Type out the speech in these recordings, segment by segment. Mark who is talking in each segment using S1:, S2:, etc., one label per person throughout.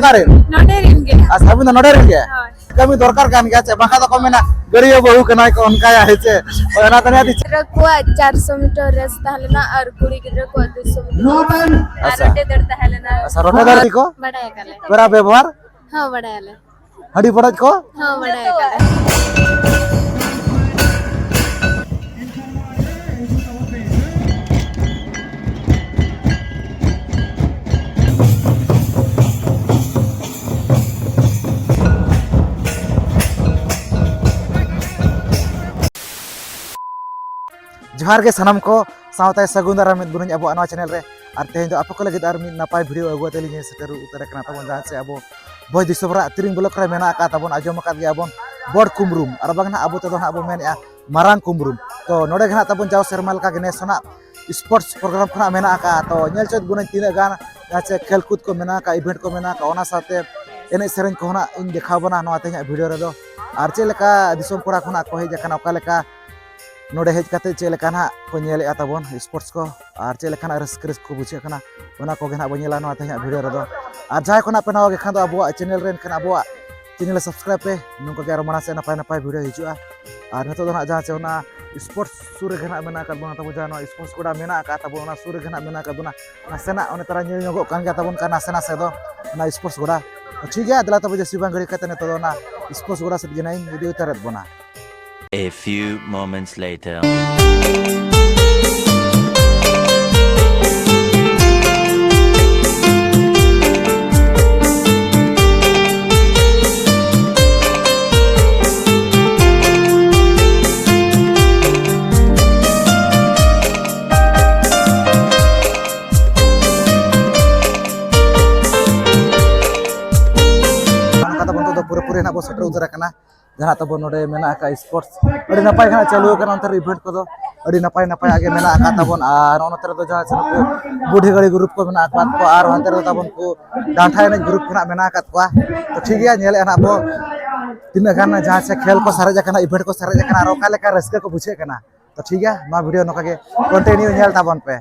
S1: kare?
S2: Node rin ge.
S1: Sabi na node rin ge.
S2: Hoy.
S1: Kami dorkar kan ge che baka to komena gariyo bahu kana ko onka ya heche. Ona tane adi
S2: गिद्रा को 400 metre रास्ता हलना और कुड़ी गिद्रा को 200 metre रोटे दरता हलना
S1: asa rota dar ko
S2: बड़ा है कले
S1: pera ବ୍ୟବହାର
S2: हां बड़ा है ले
S1: hadi poraj ko
S2: हां बड़ा है कले
S1: जोहार के सनम को सावते सगुन दारा मिद बुनुñ abo नवा चैनल रे आर तेहें दो आपको लगे आर मिद नापाय भिडियो अगु तेलिñ सेटर उतर कना तबन जहां से abo बय दिसोबरा तिरिंग ब्लॉक रे मेना का तबन आजम का गयाबन बड़ कुमरुम आर बागना abo तेदो abo मेनया मारांग कुमरुम तो नोडे गना तबन जाव सेरमाल का गने सोना स्पोर्ट्स प्रोग्राम खना मेना का तो नेल चोद बुनुñ तीना गान जहां से खेलकूद को मेना का इवेंट को मेना का ओना साथे एने सेरेन को होना इन देखाबना नवा तेኛ भिडियो रे दो आर चे लेका दिसोम कोरा खना को हेज कना ओका लेका नोडे हेज काते चे लेका ना को नेले आताबन स्पोर्ट्स को आर चे लेका रस्क को बुझे कना ओना को गेना बनेला नवा तेኛ भिडियो रे दो आर जाय कोना पे नवा खान दो अबो चैनल रेन खान अबो चैनल सब्सक्राइब पे नुको के मना से नपाय नपाय भिडियो हिजुआ आर नतो दो ना जहां से ओना स्पोर्ट्स सुरे घना मेना का बोना तबो जानो स्पोर्ट्स कोडा मेना का तबो ओना सुरे घना मेना का दोना नासेना ओने तरा नेल नगो कान का तबन का नासेना से दो ना स्पोर्ट्स कोडा ठीक है अदला तबो जसी बांगड़ी कते ने तो ना स्पोर्ट्स कोडा से गिनाइन वीडियो तरत बना
S3: A few moments later.
S1: kata bentuk do pura-pura nak bos seter utara kana jana tabo node mena ka sports adi napai kana chalu kana ontar event ko do adi napai age mena ka tabon ar onotar do jaha chanu budi gari group ko mena akat ko ar ontar do tabon ko danthai na group kana mena akat ko to ठीक है nyele ana abo tina kana jaha se khel ko sare jakana event ko sare jakana aro kale ka raska ko buche kana to ठीक है ma video noka ge continue nyel tabon pe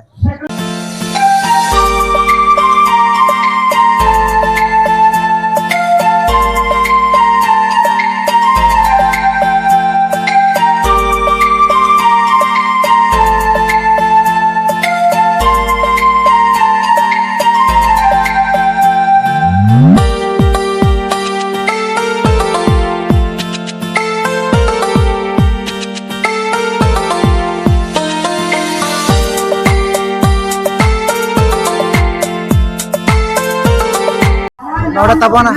S1: नोड़ा तबन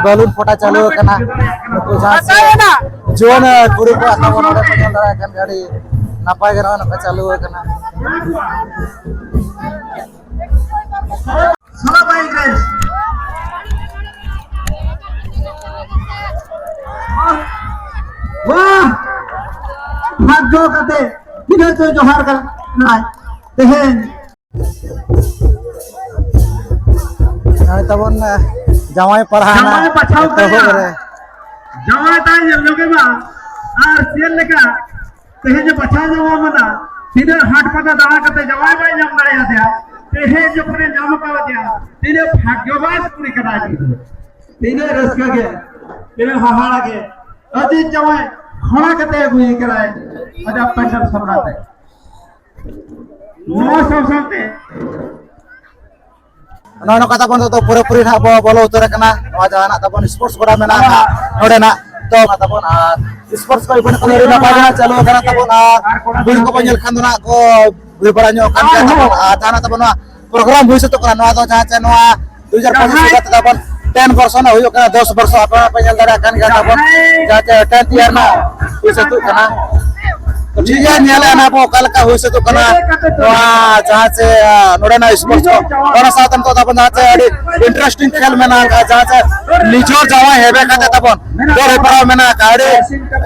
S1: balloon फोटा चालू करना नुकु जहां zone कुड़ी को तबन नोड़ा पजन दरा कन गाड़ी नापाय गना नका चालू करना सुना भाई गाइस वाह भाग्यो कते किने तो जोहार कर ना तेहेन तबन जमाई पढ़ाना
S4: जमाई पछाव करे जमाई ता लोगे बा आर सेल लेका तेहे जे पछाव जमा मना तिने हाट पता दावा कते जमाई बाई जम दरे हत्या तेहे जो करे जाम का हत्या तिने भाग्यवान पूरी करा दी तिने रसका के तिने हाहाड़ा के अति जमाई खड़ा कते हुई कराए अदा पेंशन सम्राटे नो सबते
S1: नोनो kata pon to pura-pura na bolo utara kana wajah anak tabon sports koda mena ka node na to kata pon sports ko ibon ko na pagana chalu kana tabon bil ko panjel kan na ko bebaranyo kan ka tabon jana tabon program huis to kana no to jaha no 2025 ka tabon 10 वर्ष ना हुयो kana 10 वर्ष apa panjel dara kan ka tabon jaha 10th year na huis to kana तो ठीक है न्यायालय ना पो कल का हुई से तो कना वहाँ जहाँ से नोड़ा ना स्पोर्ट्स को और साथ हम तो तबन जहाँ से इंटरेस्टिंग खेल में ना जहाँ से निचोर जावा है बे कहते तबन दो रेपरा में ना काड़े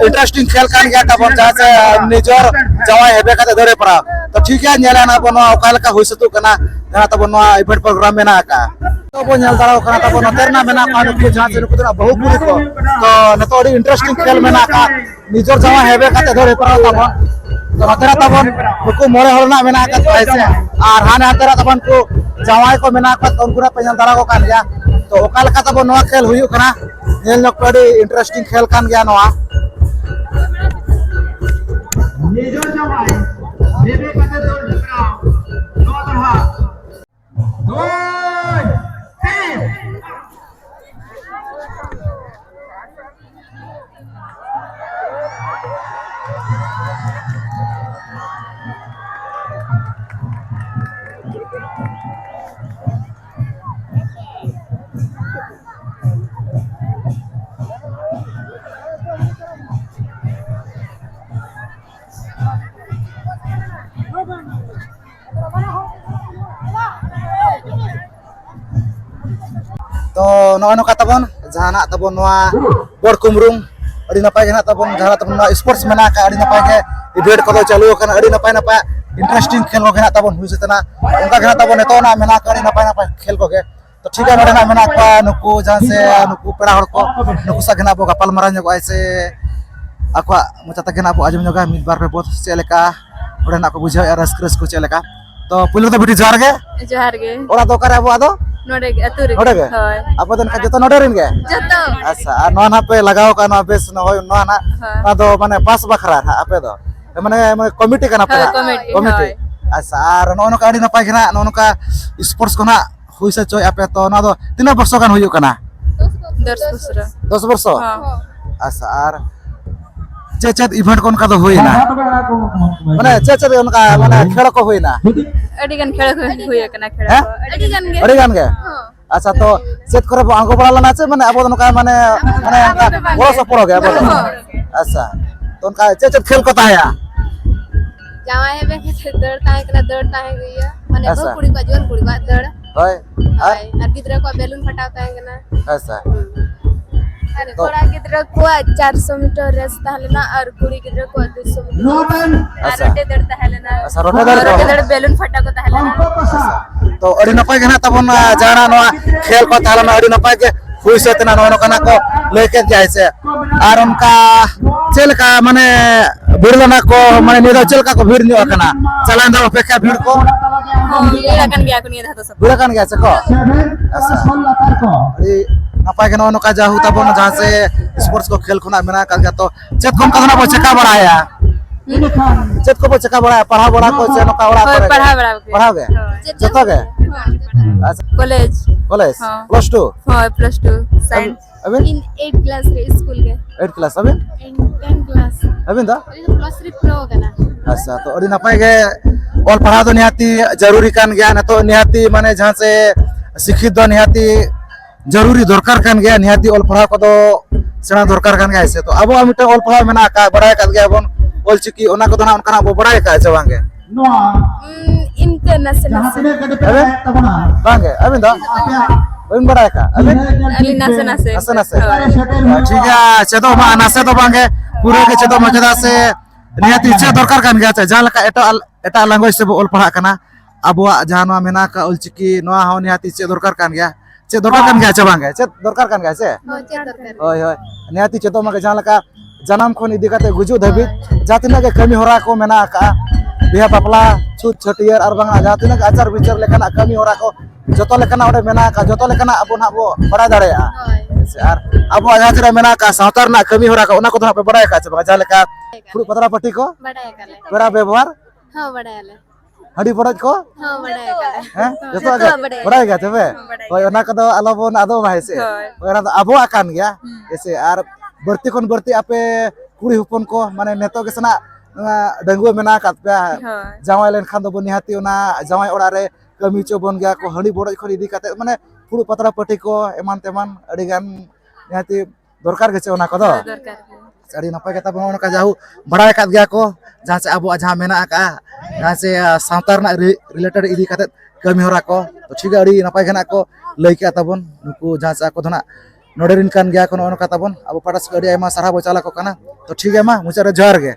S1: इंटरेस्टिंग खेल का क्या तबन जहाँ से निचोर जावा है बे कहते दो रेपरा तो ठीक है न्यायालय ना पो कल का हुई से तो कना जहाँ तबन इवेंट प्रोग्राम में ना का तो वो न्याल दारा कना तबन तेरना में ना कानू को जहाँ से नुकुतना बहुत पूरी को तो न तो इंटरेस्टिंग खेल में ना का निचोर जावा है बे कहते दो रेपरा तबन तो हतरा तबन नुकु मोरे हरना मेना का ऐसे और हाने हतरा तबन को जवाई को मेना का उनकुरा पेजन दारा को कान गया तो ओका लका तबो नवा खेल हुयु कना नेल नक पड़ी इंटरेस्टिंग खेल कान गया नवा
S4: मेजर जवाई देवे कते दौड़ टकराव नो तरह 2 3
S1: तो नवा नका तबन जहाना तबन नवा बड़ कुमरुंग अड़ी नपाय गना तबन जहाना तबन नवा स्पोर्ट्स मेना का अड़ी नपाय के इवेंट को चालू कना अड़ी नपाय नपाय इंटरेस्टिंग खेल को गना तबन हुई सतना उनका गना तबन तो ना मेना का अड़ी नपाय नपाय खेल को के तो ठीक है नडे ना मेना का नुकु जहां से नुकु पेड़ा हड़ को नुकु सा गना बो गपाल मारा ᱧᱚᱜ ऐसे akwa मुचाता गना बो आजम ᱧᱚᱜᱟ मिद बार पे बहुत चेलेका ओडे ना को बुझाव रस क्रस को चेलेका तो पुलिस तो बिटी
S2: जोहार गे
S1: ओरा तो करे अबो आदो
S2: नोडे अतु रे
S1: नोडे गे
S2: होय
S1: apa dan ka joto noderin ge
S2: जतो
S1: asa noa na pe lagao ka na bes no hoy noa na ado mane pas bakra ha ape do mane komiti kana pe komiti asa ar no no ka adi na pa gina no no ka sports kona huisa coy ape to na do tina borso kan huyu kana
S2: 10 busra
S1: 10 borso
S2: हां
S1: asa ar cecet event kon ka do huina mane cecet on ka mane khel ko huina
S2: अडी gun खेल हुय कना खेल
S1: अड़ी गान ge अच्छा तो set करे आंगो बड़ा लना छे माने अब नका माने माने बड़ा सपरो गे अब अच्छा तो उनका चेचत खेल को ताया
S2: जावा है बे दौड़ता है गया माने
S1: ऐसा।
S2: बहु कुड़ी को जोन कुड़ी बात दौड़
S1: होय
S2: हाय और गिदरा को बैलून फटाता है ना
S1: ऐसा
S2: अरे कोड़ा गिदरा को 400 मीटर रेस तालना और कुड़ी गिदरा को 200 मीटर
S4: नो टाइम
S1: ऐसा।
S2: रोटे दौड़ता है ना
S1: ऐसा रोटे दौड़ को।
S2: दौड़ बैलून फटा को तालना
S1: तो अड़ी नपाय गना तबन जाना नवा खेल को तालना अड़ी नपाय के हुई से तना नो कना को लेके जाय से और उनका चल का माने भीड़ना को माने निदा चल का को भीड़ न्यो कना चलान दो अपेक्षा भीड़ को
S2: ये लगन गया को नहीं था तो सब
S1: भीड़ kan गया से को
S4: 7
S1: ऐसा।
S4: सोल लातार को
S1: अड़ी नपाय के नो का जाहु तबन जहां से स्पोर्ट्स को खेल खुना मेना का तो चेत कम कदना बो चका बढ़ाया
S4: इन खान
S1: चेत को बो चका बढ़ाया पढ़ा बड़ा को से नो का बड़ा करे
S2: पढ़ा
S1: गे जतो गे अच्छा
S2: कॉलेज
S1: कॉलेज
S2: हाँ।
S1: प्लस 2
S2: हां +2 साइंस
S1: अबे
S2: इन 8 क्लास रे स्कूल के
S1: 8 क्लास अबे
S2: इन 10 क्लास
S1: अबे दा
S2: +3 प्रो कना
S1: अच्छा तो अड़ी नपाय गे ऑल पढ़ा तो निहाती जरूरी कान गया ना तो निहाती माने जहां से शिक्षित दो निहाती जरूरी दरकार कान गया निहाती ऑल पढ़ा को तो सेना दरकार कान गया ऐसे तो अब मिटे ऑल पढ़ा मेना का बड़ाय का गया बन ऑल चिकी ओना को ना उनका बो बड़ाय का से वांगे
S4: नो
S2: इनके नसे
S4: जहां
S2: नसे
S4: तने गडे पे तबना
S1: वांगे अबे दा ओइन बड़ाय का अबे
S2: अली नसे नसे
S1: नसे नसे ठीक है चेतो मा नसे तो वांगे पूरे के चेतो मजदा से निहाती इच्छा दरकार कान गया जहां लका एटा लैंग्वेज से ऑल पढ़ा कना अबवा जहां मेना का ऑल चिकी नवा हो निहाती चे दरकार कान गया चे दरकार कान गया चबांगे चे दरकार कान गया से होय होय निहाती चेतो मा जहां लका जन्म खन इदी काते गुजु धाबी जातिना के कमी होरा को मेना का बिहा बापला छूट छटियर और बांगा जातिना के आचार विचार लेकना कमी होरा को जतो लेकना ओडे मेना का जतो लेकना अबो ना बो बड़ा दाड़ेया से आर अबो जातिना मेना का सावतार ना कमी होरा को ओना को तो पे बड़ा का जबा जहां लेका फुड़ पतरा पट्टी को
S2: बड़ा काले
S1: पेड़ा व्यवहार
S2: हां बड़ा ले
S1: हडी बड़ज को
S2: हां बड़ा काले
S1: हैं जतो आगे बड़ा गया तबे होय ओना को दो आलो बोन आदो भाई से ओना तो अबो आकान गया ऐसे आर बढ़ती कोन बढ़ती आपे कुड़ी हुपन को माने नेतो के सना डंगुआ मेना कात पे जावाय लेन खान दो बनिहाती ओना जावाय ओड़ा रे कमी चो बन गया को हडी बड़ज खन इदी काते माने फुड़ पतरा पट्टी को एमान तेमान अडी गान निहाती दरकार गेचे ओना को दो अड़ी नपाय कता बन का जाहु बड़ा कात गया को जहां से अबो जहां मेना का जहां से सावतार ना रिलेटेड इदी काते कमी होरा को तो ठीक है अड़ी नपाय गना को लई के तबन नुकु जहां से को धना नोडरिन कान गया को नो का तबन अब पाटस अड़ी आयमा सारा बोचाला को कना तो ठीक है मा मुचा रे जोहार गे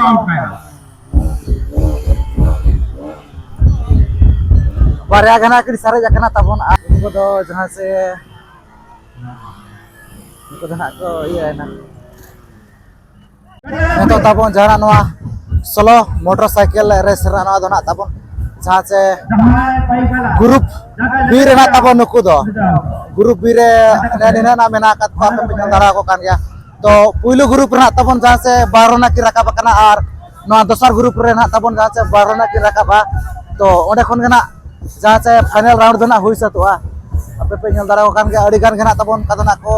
S4: आउट है
S1: बारया गना की सारे जकना तबन उनको दो जहां से उनको दना को ये है ना तो तबन जहां नवा सोलो मोटरसाइकिल रेस रना दो ना तबन जहां से ग्रुप बी रे ना तबन नुकु दो ग्रुप बी रे ने ना मेना कत को पे दरा को कान गया तो पुइलो ग्रुप रे तबन जहां से 12 ना की रकाब कना और नवा दोसर ग्रुप रे ना तबन जहां से 12 ना की रकाबा तो ओंडे खन गना जहां से फाइनल राउंड दो ना हुई सतुआ अपे पे नेल दरा को कान गया अड़ी गान गना तबन कदना को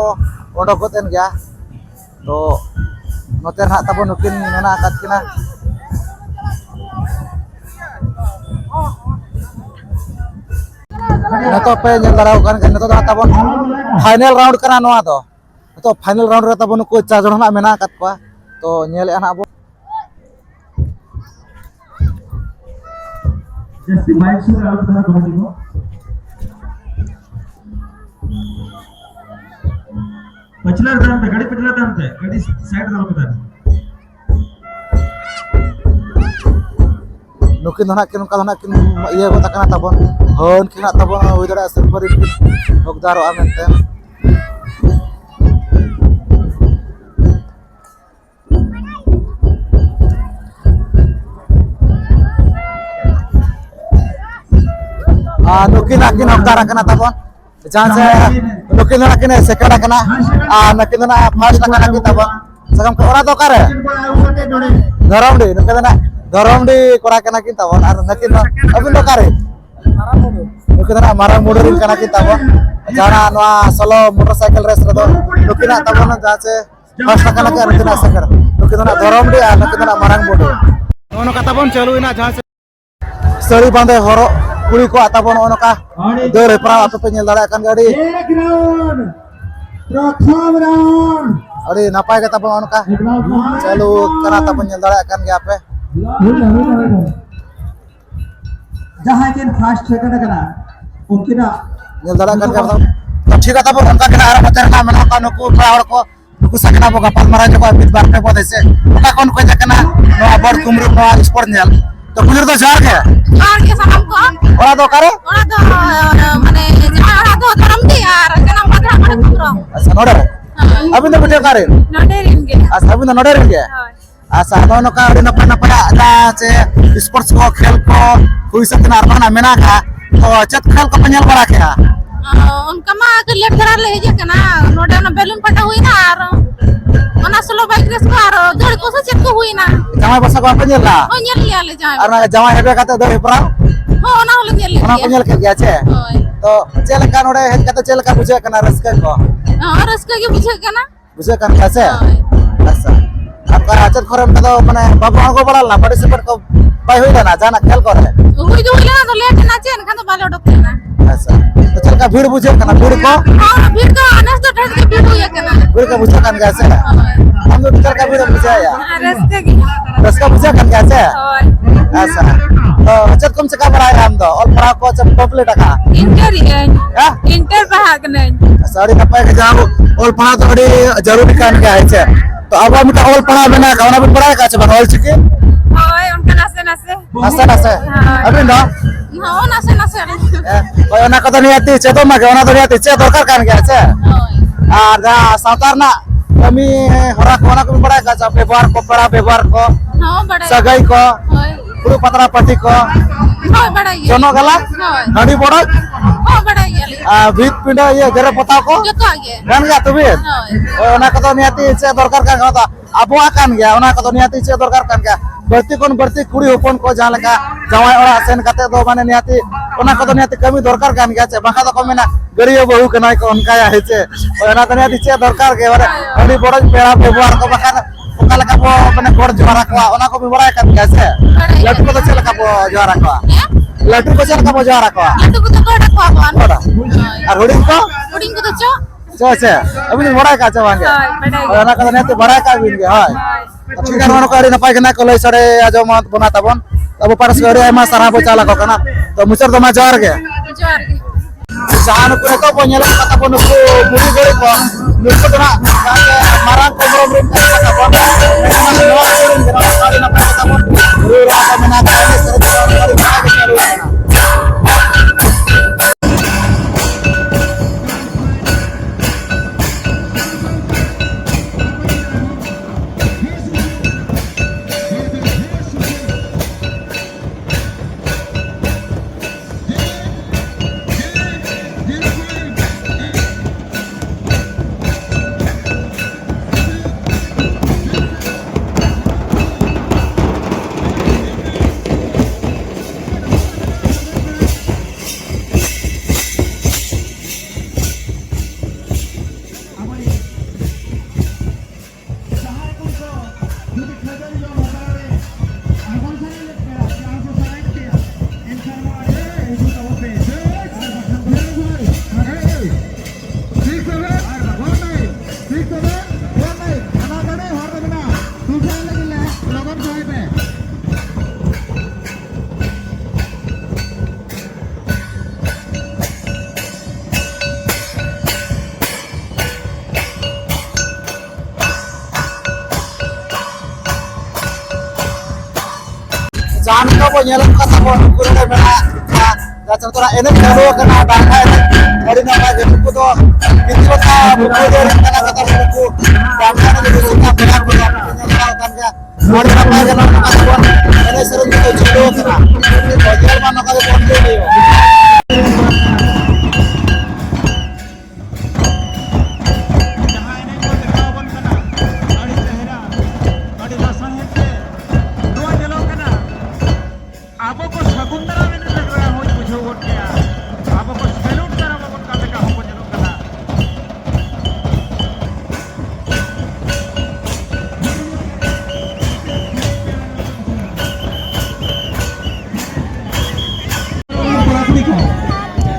S1: ओंडो को तेन गया तो नोते ना तबन नुकिन मेना कत किना तो पे नेल दरा को कान गया तो तबन फाइनल राउंड कना नवा तो फाइनल राउंड रे तबन को 4 जन ना मेना कत को तो नेले ना अब
S4: जैसे बाइक से आउट था कबड्डी को पछला दाम पे गाड़ी पछला दाम पे गाड़ी साइड दाम पे
S1: नुकिन दना किन का दना किन ये को तकना तबन हन किना तबन होय दरा सिल्वर किन हकदार आमेनते नुकिन आकिन हकदार कना तबन जहां से नुकिन दना किन सेकंड कना नकिन दना फर्स्ट कना की तबन सगम को ओरा तो करे धरमडी नुकिन दना धरमडी कोरा कना की तबन और नकिन अबिन तो करे नुकिन दना मारा मोडरिन कना की तबन जहां नवा सोलो मोटरसाइकिल रेस रे दो नुकिन तबन जहां से फर्स्ट कना के नुकिन सेकंड नुकिन दना धरमडी और नुकिन दना Marang Bodo ono kata bon chalu ina jahan se sari bande horo kuri ko atabon ono ka dore pra ape pe nyel dara kan gadi
S4: एक राउंड प्रथम round
S1: adi napai kata bon ono ka chalu kana atabon nyel dara kan ge ape
S4: जहां के first second करा उनकी ना
S1: nyel dara kan ge to thik ata bon onka kana ara matar na mena ka nuku pra hor ko nuku sakna boga pat mara jo ko bit bar pe pod ese oka kon ko jakana no abor kumru no sport nyel to kulir to jar ge
S2: और के सनम को
S1: ora do kare
S2: ओरा तो माने जमा ओरा तो धरम दी यार जना पत्रा माने कुरो
S1: asa nodar abin do video kare
S2: नडेरिन के
S1: asa abin do nodar ge asa no ka adi napa napa ada ce sports ko khel ko hui sakna armana mena ka to chat khel ko penyel bara kya
S2: उनका मा के late करा ले जे कना नोडे ना balloon फटा हुई ना और ओना स्लो बाइक रेस को और धड़ को से चेक को हुई ना
S1: jamai basa ko penyel la
S2: ओ नेल लिया ले जाए
S1: arna jamai hebe kata do hipra
S2: हो ओना होले नेल
S1: ona
S2: लिया
S1: penyel ke gya ce
S2: ओय
S1: to chel ka node het kata chel ka buje kana raska ko
S2: और उसका के पूछे कना
S1: buje kan ka ce
S2: ओय
S1: asa apka achat khorem ka do mane babu ko balal na participate ko pai hoy na jana khel kore
S2: हुई तो हुई ना तो लेट ना चेन खान तो बाले डॉक्टर ना
S1: asa to chel ka bhir buje kana bhir ko
S2: और भीड़ का अनस तो ठहर के भीड़ हुई कना
S1: bhir ka buje kan ga ce
S2: ओय
S1: हम तो chel ka bhir buje ya
S2: रास्ते की
S1: raska buje kan ga ce
S2: ओय
S1: asa to achat kum se ka bara am do all para ko chap complete ka
S2: inter
S1: ya
S2: inter भाग नहीं
S1: साड़ी नपाय के जाओ ऑल पढ़ा तो बड़ी जरूरी कान के है छे तो अब हम ऑल पढ़ा बिना खाना भी पढ़ा का छे बनल छी के
S2: ओय उनका नसे नसे
S1: नसे नसे अभी ना
S2: हो नसे नसे
S1: ओय ओना कतो नियति छे तो मगे ओना तो नियति छे दरकार कान के छे
S2: ओय
S1: और जा सावतार ना कमी हरा कोना को पढ़ा का छे व्यवहार को पढ़ा व्यवहार को
S2: हां बड़ा
S1: सगाई को
S2: ओय
S1: पुरु पतरा पति को
S2: ओय बड़ा ये
S1: जोनो गला
S2: ओय
S1: हडी बड़
S2: ओ बड़ा ये
S1: भीत पिंडा ये जरे पता को
S2: जो तो आगे
S1: गान गया तुबे
S2: ओय
S1: ओय ओना कतो नियति छे दरकार का होता अबुआ कान गया ओना कतो नियति छे दरकार कान गया बर्ती कोन बर्ती कुड़ी होपन को जहां लगा जवाई ओरा सेन कते दो माने नियति ओना कतो नियति कमी दरकार कान गया छे बाका तो कमेना गरियो बहु कनाय को उनका या हेचे ओना तो नियति छे दरकार के बारे अडी बड़ पेड़ा व्यवहार को बाका ओका लगा बो माने गोड़ जोरा को ओना को भी बड़ा कान गया छे लटू को तो छे लगा बो जोरा को लटू को छे लगा बो जोरा को
S2: लड्डू को तो कोड़ा को अपन
S1: बड़ा और हुडिंग को
S2: पुडिंग को तो चो
S1: छे अभी बड़ा का छे वांगे
S2: ओय बड़ा
S1: ओना कतो नियति बड़ा का बिन के हाय ठीक है नो करी नपाय कना को लई सरे आजो मत बना तबन तब परस करे आयमा सारा बचाला को कना तो मुचर तो मा जार के
S2: जोर के
S1: जान को तो बनेला कता बन को मुड़ी गड़ी को ᱱᱩᱠᱩ ᱫᱚ ᱦᱟᱸᱜ ᱢᱟᱨᱟᱝ ᱠᱚᱢᱨᱚᱢ ᱨᱮᱱ ᱠᱟᱱᱟ ᱛᱟᱵᱚᱱ ᱱᱚᱣᱟ ᱠᱚᱨᱮᱱ ᱵᱮᱱᱟᱣ ᱟᱹᱰᱤ ᱱᱟᱯᱟᱭ ᱛᱟᱵᱚᱱ ᱨᱩ ᱨᱟᱦᱟ ᱠᱚ ᱢᱮᱱᱟᱜ ᱟᱠᱟᱫ ᱮᱱᱮᱡ ᱥᱮᱨᱮᱧ ᱠᱚ ᱟᱹᱰᱤ ᱱᱟᱯᱟᱭ ᱜᱮ ᱪᱟᱹᱞᱩ ᱟᱠᱟᱱᱟ Jangan kau nyelem kata bon kurang mena dah contohnya enek kalau kena bangka enek dari nama buku tu itu kata buku dari kena kata buku bangka ni buku suka benar benar penyelesaian kan dia dari nama kena kata bon enek sering kita jodoh kena jadi mana kalau bon dia
S4: Abo ko Sakuntara min ladra hoy bujho got gaya abo ko salute kara got ka leka hoko jeno kana pratnik ho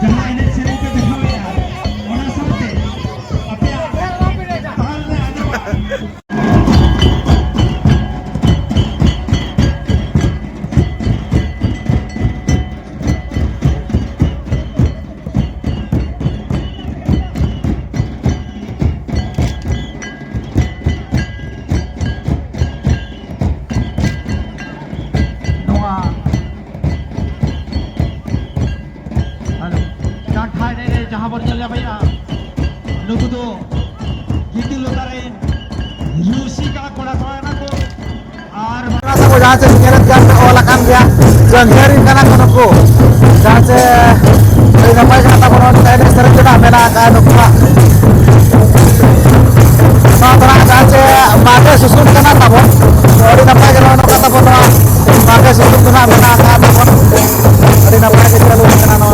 S4: jahan ene sereng ke dekha ya ona sate ape taal me ajaba जहाँ पर चल भैया नुकु तो गिटी लोतारेन UC का कोड़ा कोड़ा ना को और
S1: rasa ko jangan nyeret gas olah kan dia jangkeri kana kono ko jangan dari nama kata bon enek sering kita mena ka nuku Saudara jangan pakai susun kana tabon dari nama kata bon pakai susun kana mena ka tabon dari nama kita lu kana no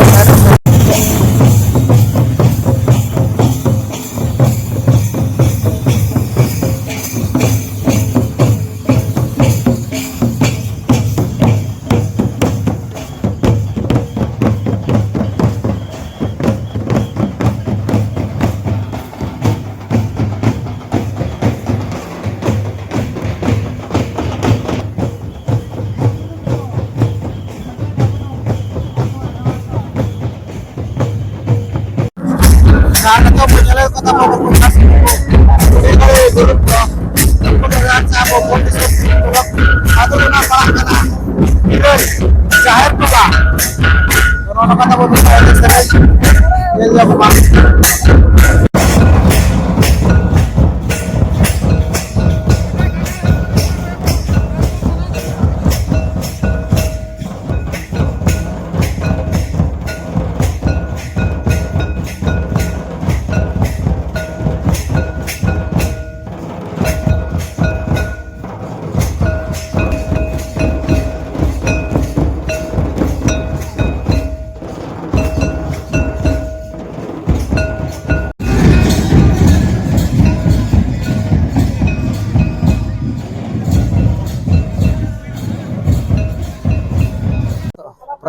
S1: Karena kau punya kota mau berkas ini dari grup kau kemudian saya mau fokus atau mana parah kena terus jahit juga kalau kata mau berkas saya dia juga memang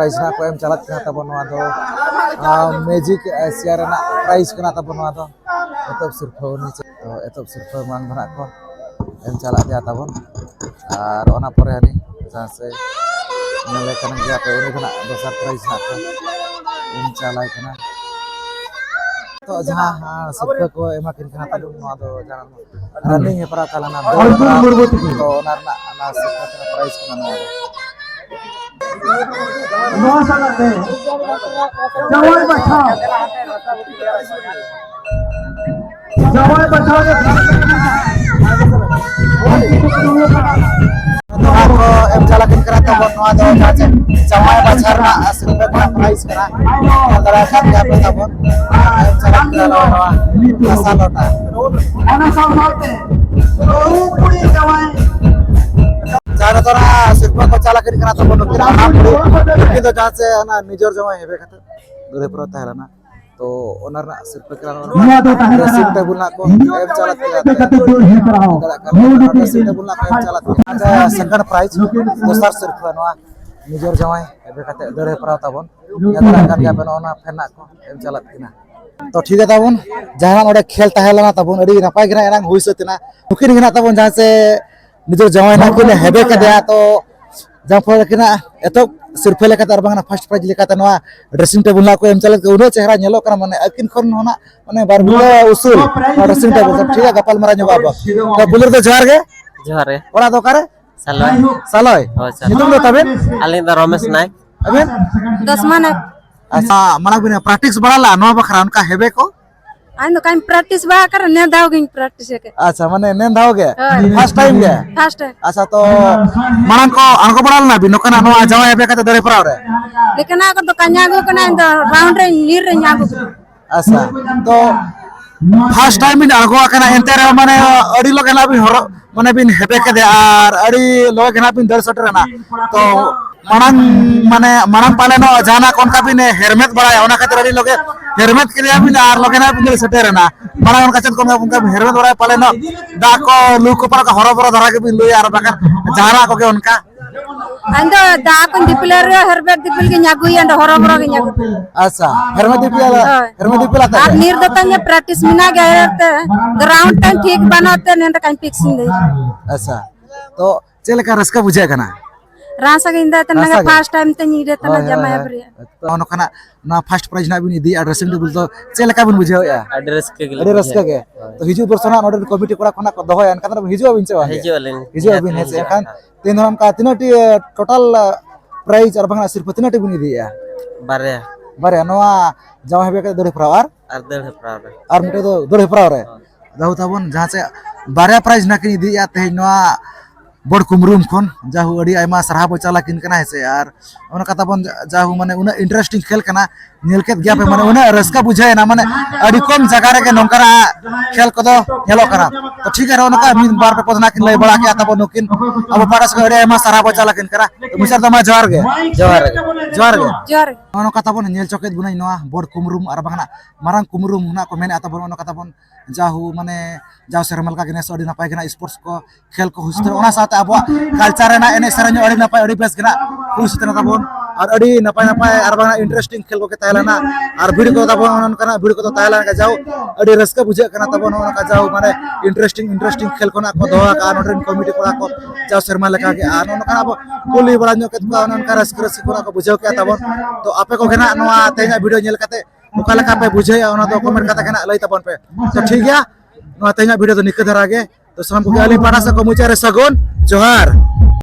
S1: price ना को M चलत कना तबन नवा दो magic Asia रना price कना तबन नवा दो एतब सिर्फ मान धना को एम चलत दिया तबन और ओना परे हनी जहां से नेले कना गया पे उनी धना दोसर प्राइस ना को एम चलाय कना तो जहाँ सिर्फ को एमा किन खाना तालु नवा दो जाना रनिंग हे para talana तो नारना ना सिर्फ प्राइस को नवा
S4: नवा साल दे जवाई बचाओ
S1: को एम चला किन करा तो नवा दो जाचे जवाई बचार ना सिर्फ का प्राइस करा अंदर खात या पे तब एम चला किन नवा आसा लोटा
S4: ana सामने पूरी जवाई
S1: जाना तो ना सिर्फ को चला किन करा तो बनो किरा नाम पड़ी तो जहाँ से ना निजर जवाई हेबे खाते गरे प्रोता है ना तो ओनर ना सिर्फ किरा ड्रेसिंग टेबल ना को एम चला ड्रेसिंग टेबल ना को एम चला अच्छा सेकंड प्राइस दोसर सिर्फ नवा निजर जवाई हेबे खाते गरे प्रोता बन या kan ya beno na fena ko em chalat kina तो ठीक है ताबन जहाँ ओडे खेल तहलना ताबन अड़ी नपाय गिना एनांग हुई सतना मुकिन गिना ताबन जहाँ से निजर जवाई ना किने हेबे कदया तो जहाँ पर किना एतो सिर्फ लेका तार बांगना फर्स्ट प्राइज लेका तनवा ड्रेसिंग टेबल ना को एम चलत उनो चेहरा नेलो कना माने अकिन खन होना माने बारबुला उसूल ड्रेसिंग टेबल सब ठीक है गपाल मारा जो बाबा तो बुलर तो जोहार गे ओरा दो करे सालोय नितुम दो तबे
S5: अलिंग द रमेश नायक
S1: अबे
S2: 10 माने
S1: अच्छा मना बिना प्रैक्टिस बड़ाला नवा बखरा उनका हेबे को
S2: आइन काइन प्रैक्टिस बा कर ने दाव गिन प्रैक्टिस के
S1: अच्छा माने नेन धाओगे फर्स्ट टाइम गे
S2: फर्स्ट
S1: अच्छा तो मानन को अनको बड़ाल ना बिनो कना नवा जावा हेबे कते दरे पराव रे
S2: लेकिन आ तो कन्या गो कना द राउंड रे नीर रे न्यागो
S1: अच्छा तो फर्स्ट टाइम बिन अगो कना एंते रे माने अडी लगना बिन हरो माने बिन हेबे कदे आर अडी लगना बिन दर सटर ना तो मानन पाले नो जाना कोन का बिन हेरमेट बड़ाय ओना खातिर अडी लगे हेरमेट के लिए बिन आर लगना बिन सटर ना मानन उनका चत कोन उनका हेरमेट बड़ाय पाले नो दा को लू को पर का हरो बरो धरा के बिन लुई आर बाकर जाना को के उनका
S2: अंदो दा कोन डिप्लर हरबेट डिप्ल के न्यागो यंड हरो बरो के न्यागो
S1: अच्छा हेरमेट डिप्ला ता
S2: आर नीर दतन्य प्रैक्टिस मिना गए ग्राउंड टाइम ठीक बनाते ने काइन फिक्सिंग दे
S1: अच्छा तो चले का रसका बुझे कना
S2: रासा के इंदा तन्ना फर्स्ट टाइम ते नीरे तना जमा बरे
S1: तो ono kana na first prize na bini di addressing table to chele ka bin bujhe ya
S5: address के
S1: ade raska ge to hiju persona order committee kora khona ko doho en kana hiju bin chewa hiju bin he kan tin हम का तीनोटी total prize और बंगला सिर्फ तीनोटी बनि दिया
S5: बारे
S1: बारे नवा जाव हेबे के दरे फ्रावर और मिटे तो दरे फ्रावर है जाऊ ताबन जहां से बारे प्राइज ना किनी दिया ते नवा बड़ कुमरुम खन जाहु अड़ी आयमा सरहा बो चला किन कना है यार ओना कथा बन जाहु माने उना इंटरेस्टिंग खेल कना नेलकेत गया पे माने उना रसका बुझाय ना माने अड़ी कम जगह रे के नंकरा खेल को तो हेलो करा तो ठीक है ओना का मिन बार पे पदना किन लय बड़ा के आता बन किन अब पारस के अड़ी आयमा सरहा बो चला किन करा तो मुसर दमा जोर गे जोर ओना कथा बन नेल चौकेत बुनाई नवा बड़ कुमरुम और बंगना मारंग कुमरुम ना को मेने आता बन ओना कथा बन जाहु माने जाव सेरमल का गनेस अड़ी नापाय गना स्पोर्ट्स को खेल को हुस्तर ओना साथ अब कल्चर ना एने सरन अड़ी नापाय अड़ी बेस गना हुस्तर ताबन और अड़ी नापाय नापाय और बंगना इंटरेस्टिंग खेल को के तहलाना और वीडियो को ताबन ओन कना वीडियो को तो तहलाना का जाओ अड़ी रसका बुझे कना ताबन ओना का जाओ माने इंटरेस्टिंग खेल को ना को दोहा का नोटन कमिटी को को जाव सेरमल का के आन ओन कना अब कुली बड़ा नो के ओन का रसका को ना को बुझे के ताबन तो आपे को गना नवा तेना वीडियो नेल कते मुका लका पे बुझे ओना तो कमेंट कता कना लई ताबन पे तो ठीक है नवा तेना वीडियो तो निक धरा गे तो साम को अली पाड़ा से को मुचारे सगुन जोहार।